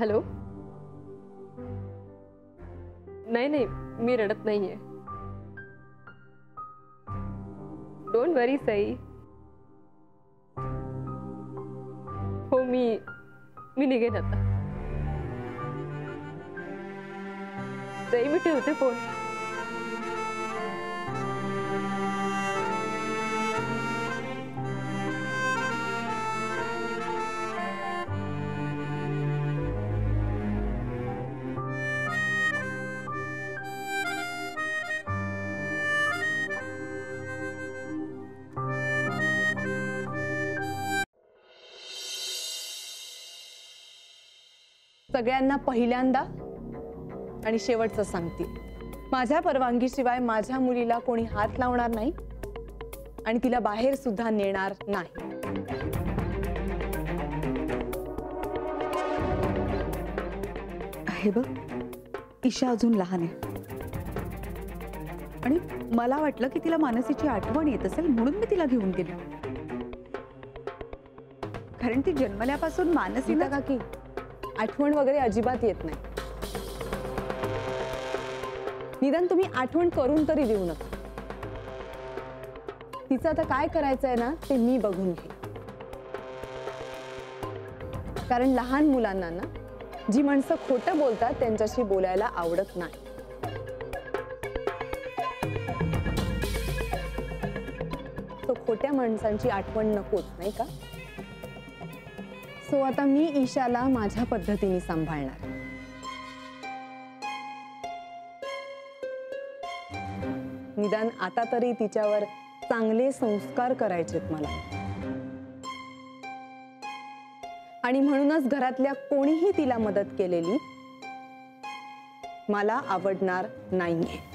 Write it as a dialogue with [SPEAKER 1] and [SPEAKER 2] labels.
[SPEAKER 1] Hello. नाही नाही, मी रडत नाहीये. डोंट वरी सई. हो, मी निघेन आता. सई, मी ठेवते फोन.
[SPEAKER 2] सगळ्यांना पहिल्यांदा आणि शेवटचं सांगते, माझ्या परवानगीशिवाय माझ्या मुलीला कोणी हात लावणार नाही आणि तिला बाहेर सुद्धा नेणार नाही.
[SPEAKER 3] हे बघ, ईशा अजून लहान आहे आणि मला वाटलं की तिला मानसीची आठवण येत असेल म्हणून मी तिला घेऊन गेली. कारण ती जन्मल्यापासून मानसीला
[SPEAKER 2] काकी आठवण वगैरे अजिबात येत नाही. निदान तुम्ही आठवण करून तरी देऊ नका. तिचं आता काय करायचंय ना ते मी बघून घे. कारण लहान मुलांना ना जी माणसं खोटं बोलतात त्यांच्याशी बोलायला आवडत नाही. तो खोट्या माणसांची आठवण नकोच, नाही का? सो आता मी ईशाला माझ्या पद्धतीने सांभाळणार. निदान आता तरी तिच्यावर चांगले संस्कार करायचेत मला. आणि म्हणूनच घरातल्या कोणीही तिला मदत केलेली मला आवडणार नाहीये.